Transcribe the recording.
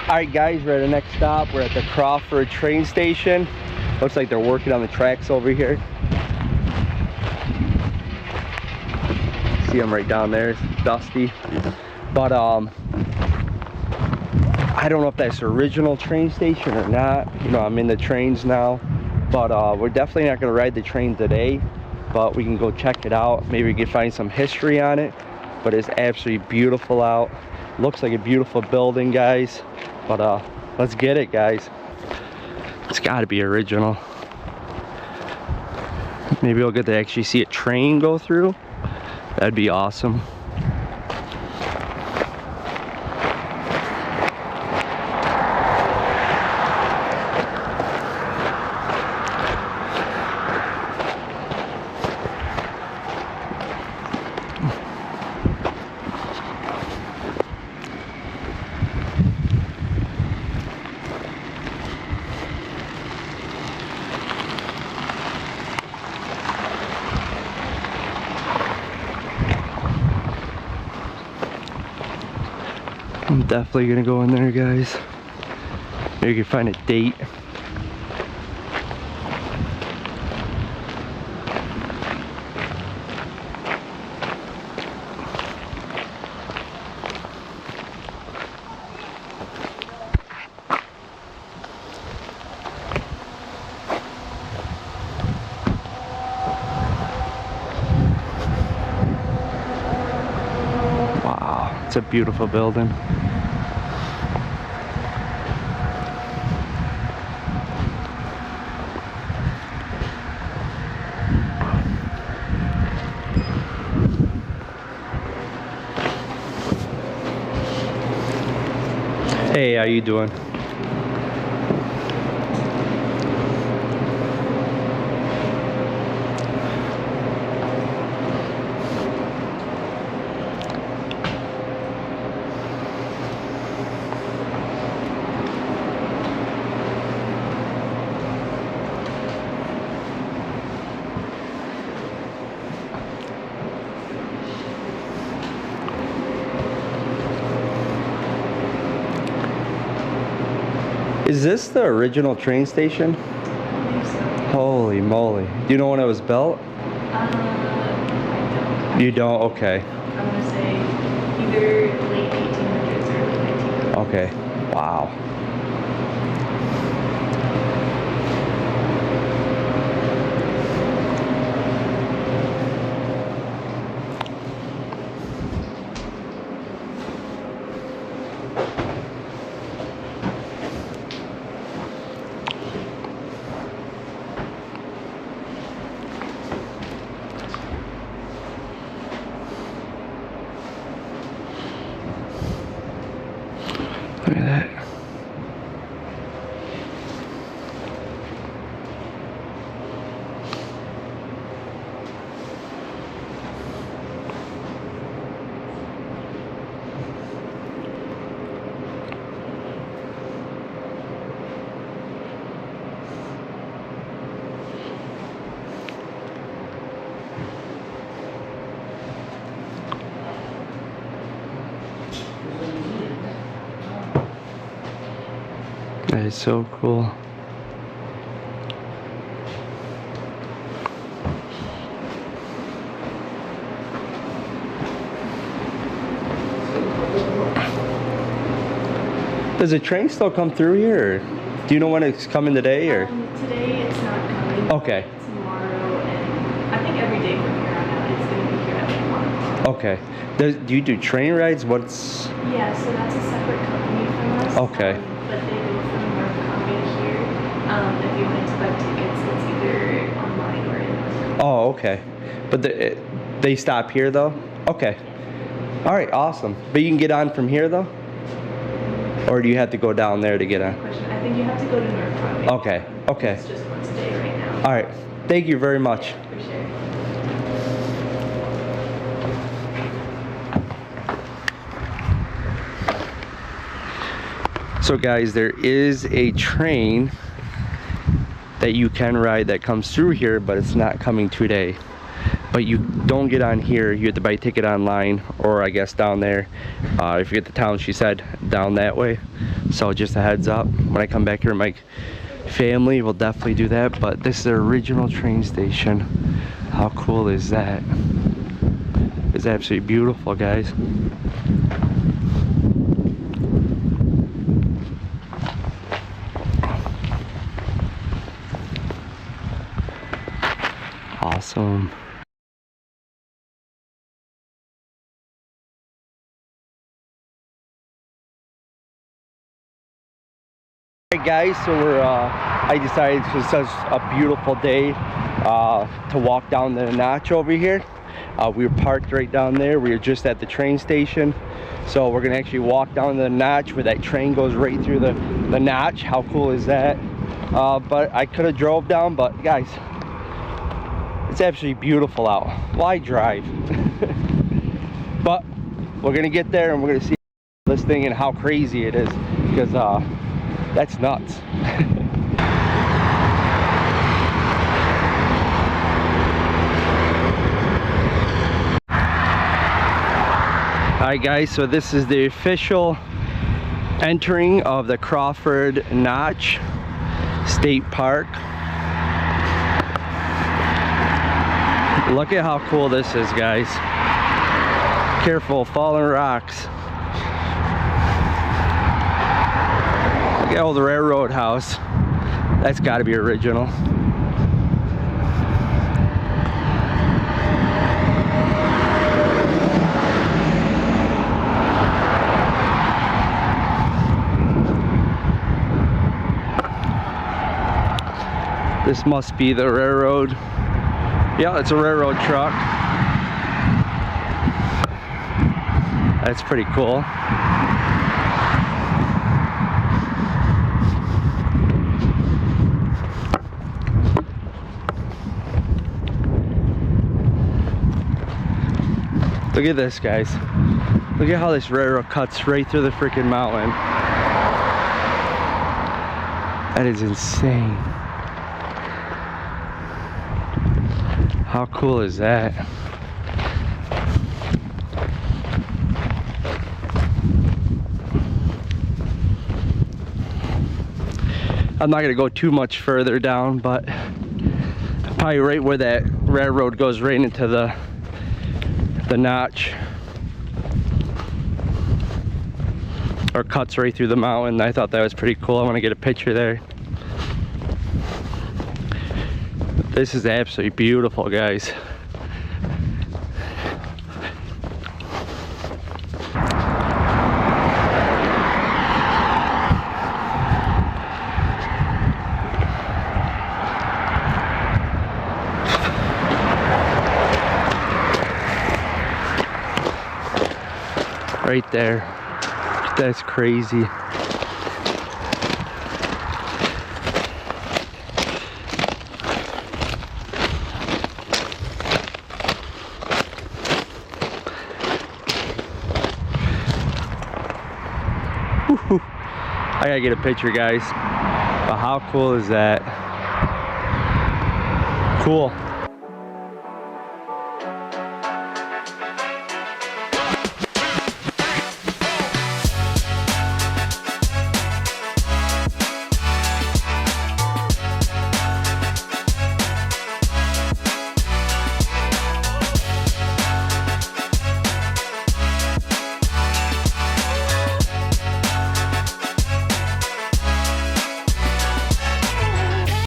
Alright guys, we're at the next stop. We're at the Crawford train station. Looks like they're working on the tracks over here. See them right down there. It's dusty. But I don't know if that's the original train station or not. You know, I'm in the trains now. But we're definitely not going to ride the train today. But we can go check it out. Maybe we can find some history on it. But it's absolutely beautiful out. Looks like a beautiful building, guys. But let's get it, guys. It's got to be original. Maybe we'll get to actually see a train go through. That'd be awesome. I'm definitely gonna go in there, guys. Maybe you can find a date. Wow, it's a beautiful building. Hey, how you doing? Is this the original train station? I believe so. Holy moly. Do you know when it was built? I don't. You don't? Okay. I want to say either late 1800s or early 1900s. Okay. Wow. Look at that. That is so cool. Does the train still come through here? Or do you know when it's coming today? Or Today it's not coming. okay. Tomorrow, and I think every day from here on out it's going to be here at 1 o'clock. Okay. Do you do train rides? What's Yeah, so that's a separate company from us. Okay. But they go from North Conway to here. If you wanted to buy tickets, it's either online or in person. Oh, okay. But they stop here though? Okay. All right, awesome. But you can get on from here though? Or do you have to go down there to get on? Question. I think you have to go to North Conway. Okay, okay. It's just once a day right now. All right. Thank you very much. For sure. So guys, there is a train that you can ride that comes through here, but it's not coming today. But you don't get on here, you have to buy a ticket online, or I guess down there. If you get to town, she said, down that way. So just a heads up, when I come back here with my family, we'll definitely do that. But this is the original train station. How cool is that? It's absolutely beautiful, guys. Awesome. Hey guys, so I decided it was such a beautiful day to walk down the notch over here. We were parked right down there. We were just at the train station, so we're gonna actually walk down the notch where that train goes right through the notch. How cool is that? But I could have drove down, but guys, it's absolutely beautiful out. Why drive? But we're gonna get there and we're gonna see this thing and how crazy it is, because that's nuts. Alright guys, so this is the official entering of the Crawford Notch State Park. Look at how cool this is, guys. Careful, falling rocks. Look at old railroad house. That's got to be original. This must be the railroad. Yeah, it's a railroad truck. That's pretty cool. Look at this, guys. Look at how this railroad cuts right through the freaking mountain. That is insane. How cool is that? I'm not gonna go too much further down, but probably right where that railroad goes right into the notch, or cuts right through the mountain. I thought that was pretty cool. I want to get a picture there. This is absolutely beautiful, guys. Right there. That's crazy. I gotta get a picture, guys. But how cool is that? Cool.